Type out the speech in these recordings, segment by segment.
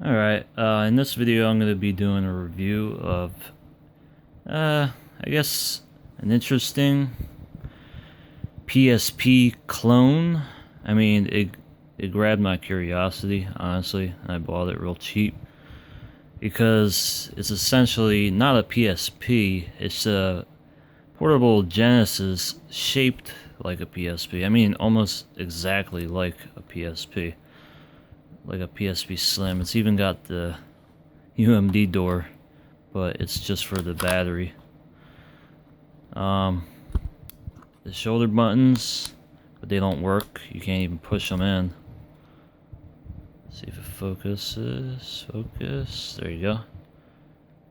Alright, in this video I'm going to be doing a review of, I guess, an interesting PSP clone. I mean, it grabbed my curiosity, honestly, and I bought it real cheap. Because it's essentially not a PSP, it's a portable Genesis shaped like a PSP. I mean, almost exactly like a PSP. Like a PSP Slim. It's even got the UMD door, but it's just for the battery. The shoulder buttons, but they don't work. You can't even push them in. Let's see if it focuses. Focus. There you go.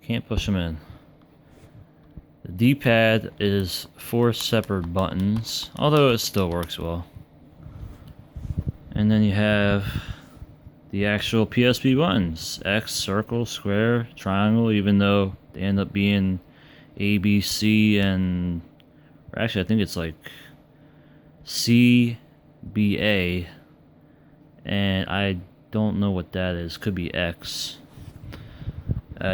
Can't push them in. The D-pad is 4 separate buttons, although it still works well. And then you have the actual PSP buttons: X, circle, square, triangle, even though they end up being A, B, C, and actually I think it's like C, B, A, and I don't know what that is. Could be X.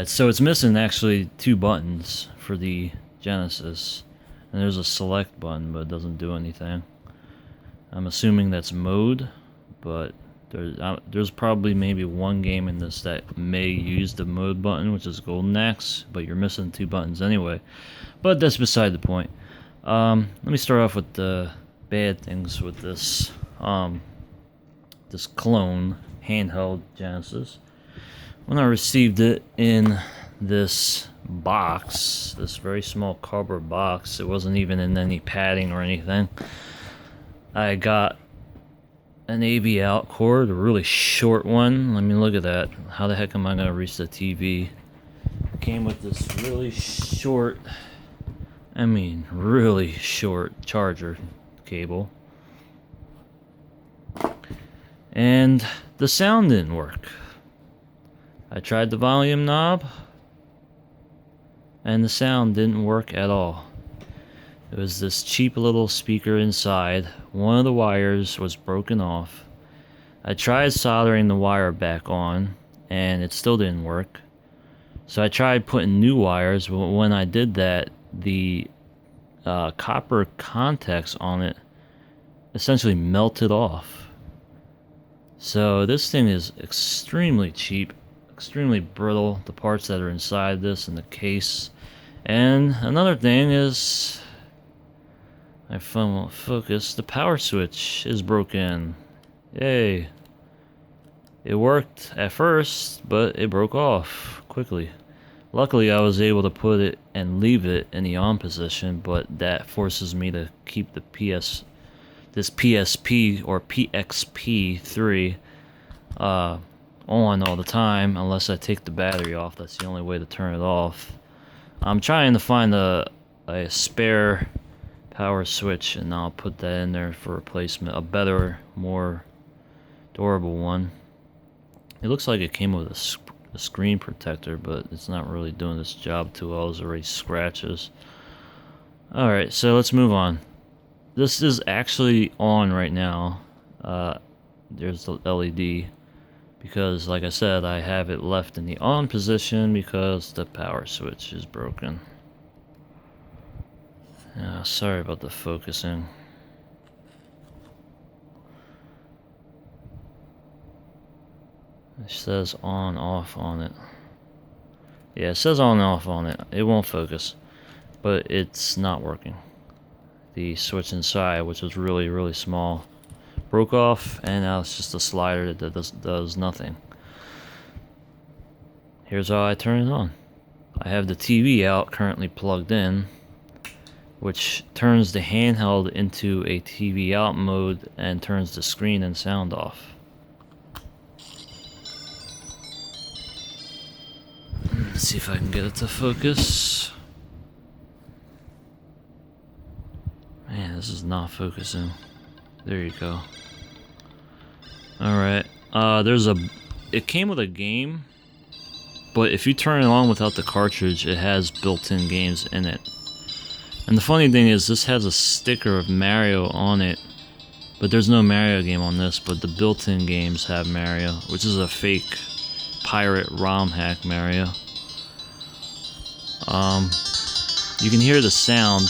So it's missing actually 2 buttons for the Genesis, and there's a select button, but it doesn't do anything. I'm assuming that's mode, but there's probably maybe one game in this that may use the mode button, which is Golden Axe, but you're missing 2 buttons anyway. But that's beside the point. Let me start off with the bad things with this this clone handheld Genesis. When I received it in this box, this very small cardboard box, it wasn't even in any padding or anything. I got an AV out cord, a really short one. I mean, look at that. How the heck am I going to reach the TV? It came with this really short, really short charger cable. And the sound didn't work. I tried the volume knob, and the sound didn't work at all. It was this cheap little speaker inside. One of the wires was broken off. I tried soldering the wire back on, and it still didn't work. So I tried putting new wires, but when I did that, the copper contacts on it essentially melted off. So this thing is extremely cheap, extremely brittle, the parts that are inside this and the case. And another thing is, my phone won't focus. The power switch is broken. Yay. It worked at first, but it broke off quickly. Luckily, I was able to put it and leave it in the on position, but that forces me to keep the this PSP or PXP 3 on all the time, unless I take the battery off. That's the only way to turn it off. I'm trying to find a spare power switch, and I'll put that in there for replacement, a better, more durable one. It looks like it came with a screen protector, but it's not really doing this job too well. There's already scratches. Alright, so let's move on. This is actually on right now. There's the LED, because like I said, I have it left in the on position because the power switch is broken. Sorry about the focusing. It says on off on it. Yeah, it says on and off on it. It won't focus, but it's not working. The switch inside, which is really, really small, broke off, and now it's just a slider that does nothing. Here's how I turn it on. I have the TV out, currently plugged in, which turns the handheld into a TV out mode and turns the screen and sound off. Let's see if I can get it to focus. Man, this is not focusing. There you go. Alright, it came with a game, but if you turn it on without the cartridge, it has built-in games in it. And the funny thing is, this has a sticker of Mario on it, but there's no Mario game on this, but the built-in games have Mario, which is a fake pirate ROM hack Mario. You can hear the sound,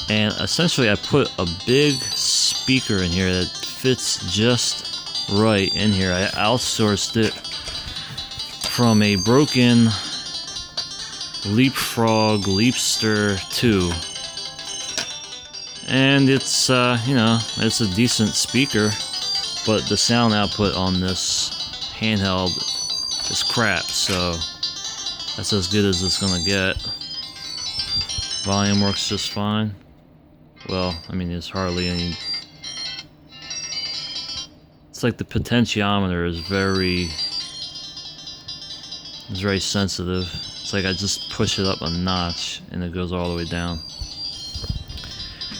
and essentially I put a big speaker in here that fits just right in here. I outsourced it from a broken Leapfrog Leapster 2. And it's, you know, it's a decent speaker, but the sound output on this handheld is crap, so that's as good as it's gonna get. Volume works just fine. Well, I mean, there's hardly any... It's like the potentiometer is very sensitive. It's like I just push it up a notch and it goes all the way down.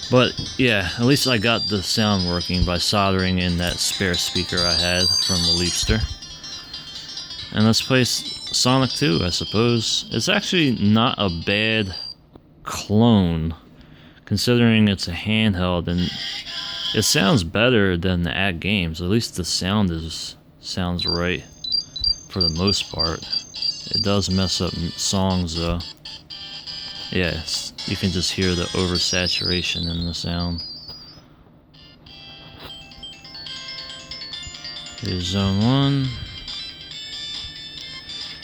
But yeah, at least I got the sound working by soldering in that spare speaker I had from the Leapster. And let's play Sonic 2, I suppose. It's actually not a bad clone, considering it's a handheld, and it sounds better than the at games. At least the sound sounds right for the most part. It does mess up songs though. Yes, you can just hear the oversaturation in the sound. Here's Zone 1.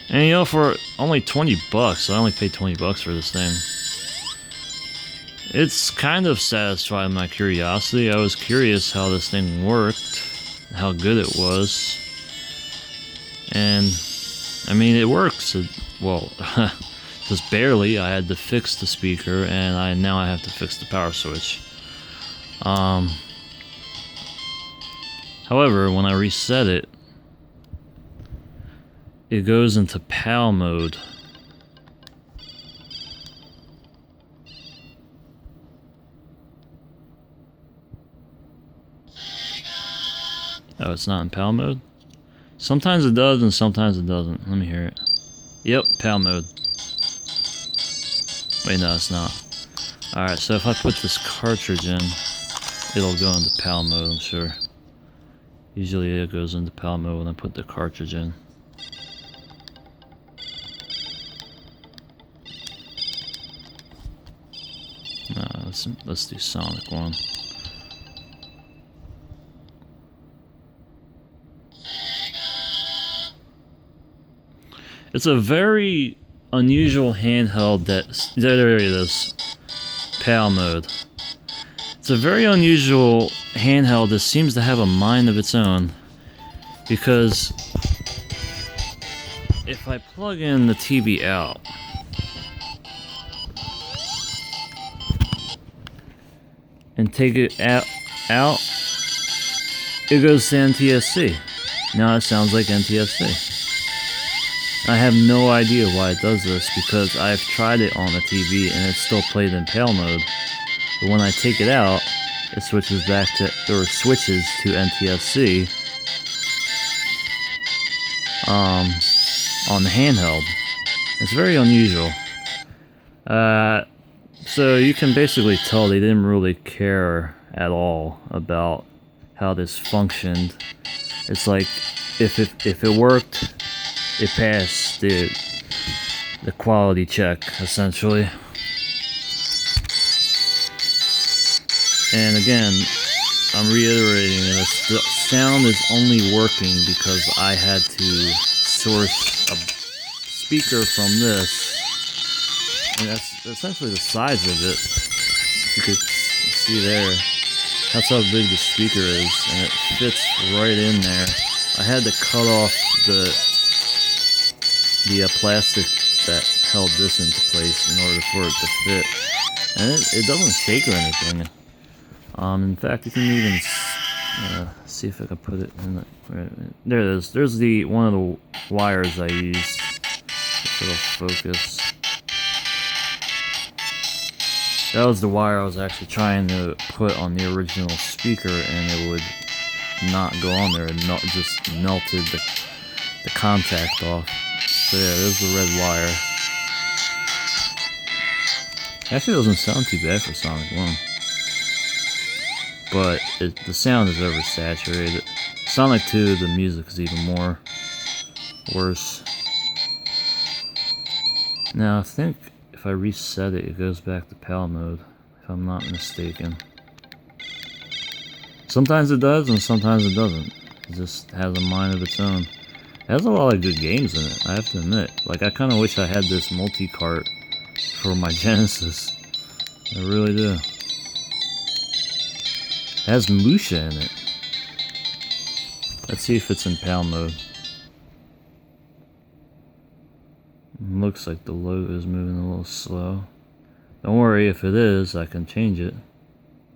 And you know, for only 20 bucks, I only paid 20 bucks for this thing. It's kind of satisfied my curiosity. I was curious how this thing worked, how good it was. And, I mean, it works. Well, just barely. I had to fix the speaker, and now I have to fix the power switch. However, when I reset it, it goes into PAL mode. Oh, it's not in PAL mode? Sometimes it does and sometimes it doesn't. Let me hear it. Yep, PAL mode. Wait, no, it's not. Alright, so if I put this cartridge in, it'll go into PAL mode, I'm sure. Usually it goes into PAL mode when I put the cartridge in. No, let's do Sonic 1. It's a very unusual handheld there it is. PAL mode. It's a very unusual handheld that seems to have a mind of its own, because if I plug in the TV out, and take it out, it goes to NTSC. Now it sounds like NTSC. I have no idea why it does this, because I've tried it on the TV and it's still played in PAL mode. But when I take it out, it switches back to, or switches to NTSC on the handheld. It's very unusual. So you can basically tell they didn't really care at all about how this functioned. It's like if it worked, it passed the quality check, essentially. And again, I'm reiterating that the sound is only working because I had to source a speaker from this. And that's essentially the size of it. You could see there. That's how big the speaker is, and it fits right in there. I had to cut off the plastic that held this into place in order for it to fit. And it doesn't shake or anything. In fact, you can even see if I can put it in the... There it is. There's one of the wires I used. If it'll focus. That was the wire I was actually trying to put on the original speaker, and it would not go on there. It just melted the contact off. So yeah, there's the red wire. Actually, it doesn't sound too bad for Sonic 1. But the sound is oversaturated. Sonic 2, the music is even more. worse. Now I think if I reset it, it goes back to PAL mode, if I'm not mistaken. Sometimes it does, and sometimes it doesn't. It just has a mind of its own. It has a lot of good games in it, I have to admit. Like, I kind of wish I had this multi-cart for my Genesis. I really do. It has Musha in it. Let's see if it's in PAL mode. Looks like the logo is moving a little slow. Don't worry, if it is, I can change it.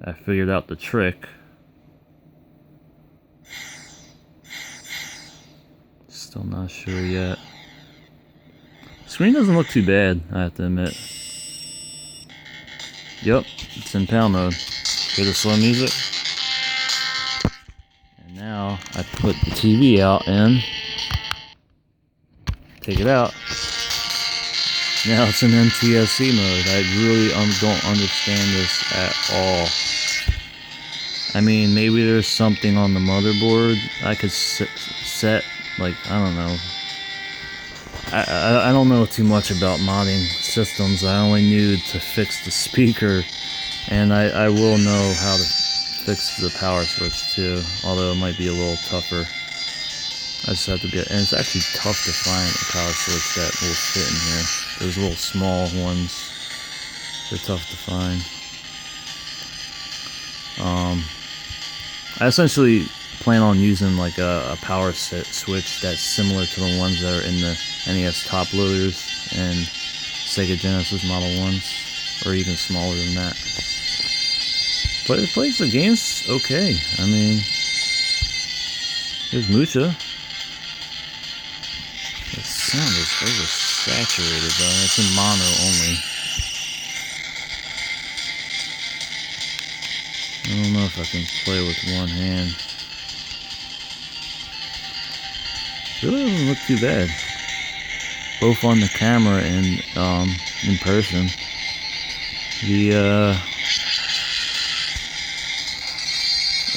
I figured out the trick. Still not sure yet. Screen doesn't look too bad, I have to admit. Yep, it's in PAL mode. Hear the slow music? And now I put the TV out and take it out. Now it's in NTSC mode. I really don't understand this at all. I mean, maybe there's something on the motherboard I could set, like, I don't know. I don't know too much about modding systems. I only knew to fix the speaker, and I will know how to fix the power switch too, although it might be a little tougher. I just have to get, and it's actually tough to find a power switch that will fit in here. Those little small ones, they're tough to find. I essentially plan on using like a power switch that's similar to the ones that are in the NES top loaders and Sega Genesis Model 1s, or even smaller than that. But it plays the games okay. I mean, here's Musha. The sound is oversaturated though, it's in mono only. I don't know if I can play with one hand. Really doesn't look too bad. Both on the camera and in person. The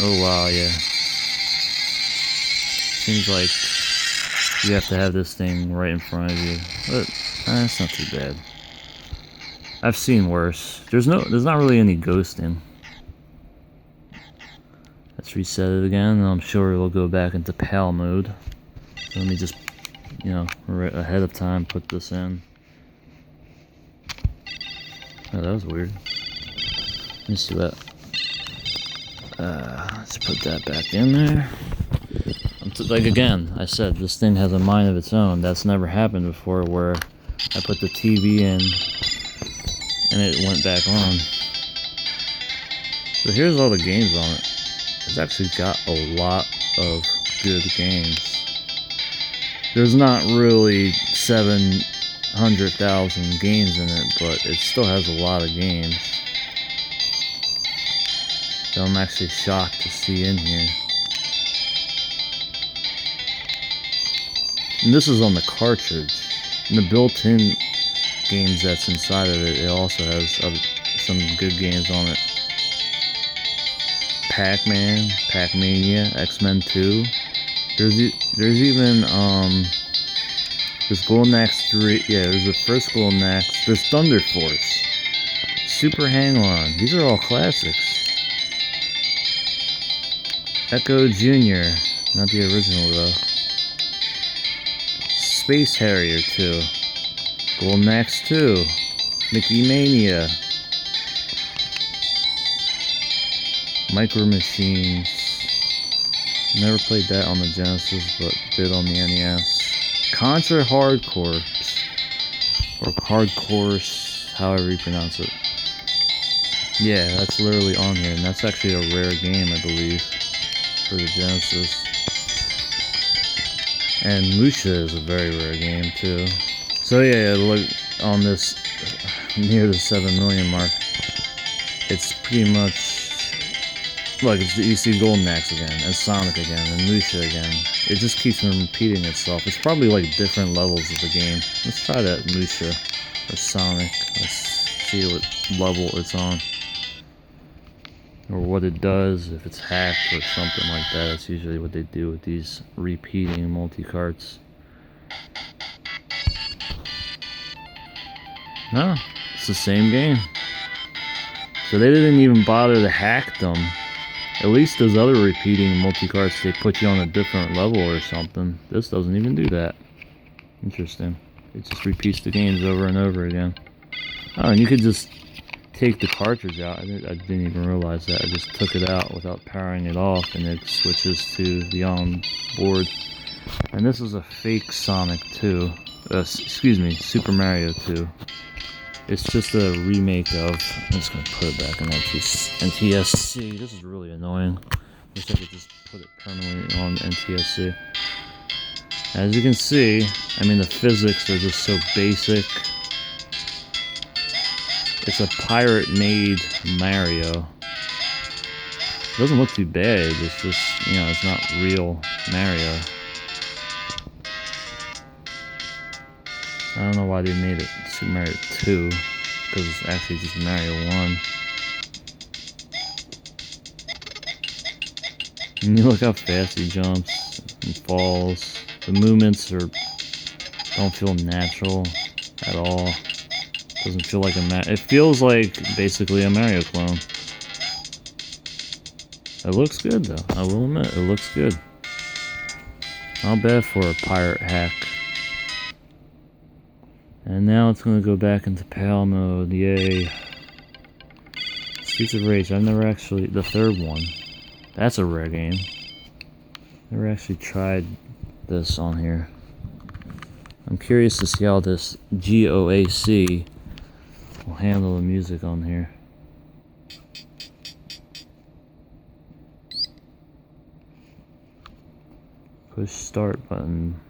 oh wow, yeah. Seems like you have to have this thing right in front of you, but that's not too bad. I've seen worse. There's not really any ghosting. Let's reset it again, and I'm sure it'll go back into PAL mode. So let me just, you know, right ahead of time put this in. Oh, that was weird. Let me see that. Let's put that back in there. Like again, I said, this thing has a mind of its own. That's never happened before, where I put the TV in and it went back on. So here's all the games on it. It's actually got a lot of good games. There's not really 700,000 games in it, but it still has a lot of games that I'm actually shocked to see in here. And this is on the cartridge. And the built-in games that's inside of it, it also has some good games on it. Pac-Man, Pac-Mania, X-Men 2. There's even there's Golden Axe 3. Yeah, there's the first Golden Axe. There's Thunder Force, Super Hang-On. These are all classics. Echo Jr. Not the original though. Space Harrier 2. Golden Axe 2. Mickey Mania. Micro Machines. Never played that on the Genesis, but did on the NES. Contra Hard Corps. Or Hard Course, however you pronounce it. Yeah, that's literally on here, and that's actually a rare game, I believe, for the Genesis. And Musha is a very rare game, too. So yeah, look on this, near the 7 million mark, it's pretty much, look, you see Golden Axe again, and Sonic again, and Musha again. It just keeps on repeating itself. It's probably like different levels of the game. Let's try that Musha, or Sonic. Let's see what level it's on. Or what it does, if it's hacked or something like that. That's usually what they do with these repeating multi-carts. No, it's the same game. So they didn't even bother to hack them. At least those other repeating multi-carts, they put you on a different level or something. This doesn't even do that. Interesting. It just repeats the games over and over again. Oh, and you could just take the cartridge out. I didn't even realize that. I just took it out without powering it off, and it switches to the on board. And this is a fake Sonic 2. Excuse me, Super Mario 2. It's just a remake of... I'm just going to put it back in NTSC. This is really annoying. Wish I could just put it permanently on NTSC. As you can see, I mean, the physics are just so basic. It's a pirate-made Mario. It doesn't look too bad. It's just, you know, it's not real Mario. I don't know why they made it Super Mario 2, because it's actually just Mario 1. And you look how fast he jumps and falls. The movements don't feel natural at all. Doesn't feel like it feels like basically a Mario clone. It looks good though, I will admit, it looks good. Not bad for a pirate hack. And now it's going to go back into PAL mode, yay. Streets of Rage, I've never actually... The third one. That's a rare game. Never actually tried this on here. I'm curious to see how this GOAC will handle the music on here. Push start button.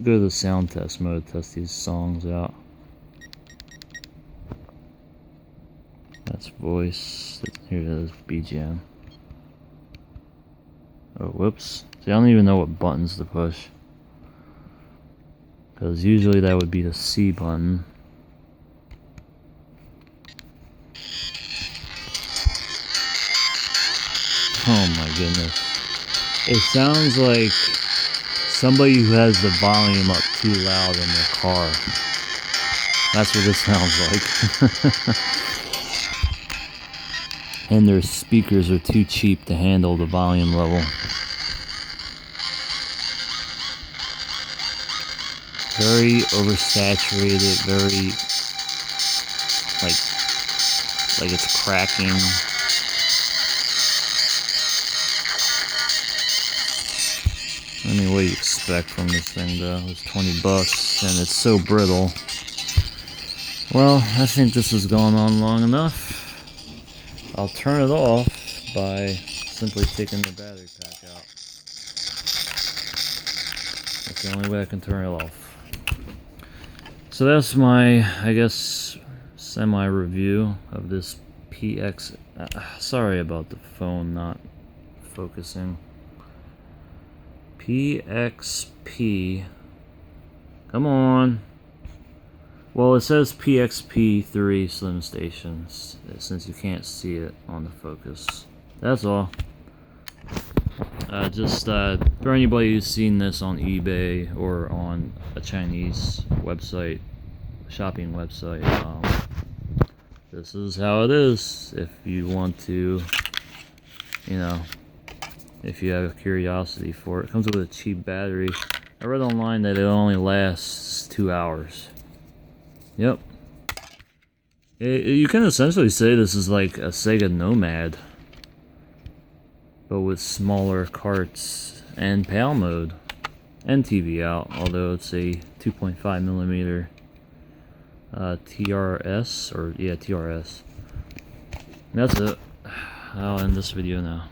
Go to the sound test mode, test these songs out. That's voice. Here it is, BGM. Oh, whoops. See, I don't even know what buttons to push. Because usually that would be the C button. Oh my goodness. It sounds like somebody who has the volume up too loud in their car. That's what this sounds like. And their speakers are too cheap to handle the volume level. Very oversaturated, very like it's cracking. I mean, what do you expect from this thing though? It's $20 and it's so brittle. Well, I think this has gone on long enough. I'll turn it off by simply taking the battery pack out. That's the only way I can turn it off. So that's my, I guess, semi-review of this PX... sorry about the phone not focusing. PXP. Come on. Well, it says PXP3 Slim Stations, since you can't see it on the focus. That's all. Just for anybody who's seen this on eBay or on a Chinese website, shopping website, this is how it is. If you want to, you know, if you have a curiosity for it. It comes with a cheap battery. I read online that it only lasts 2 hours. Yep. You can essentially say this is like a Sega Nomad, but with smaller carts and PAL mode and TV out, although it's a 2.5mm TRS, or yeah, TRS. That's it. I'll end this video now.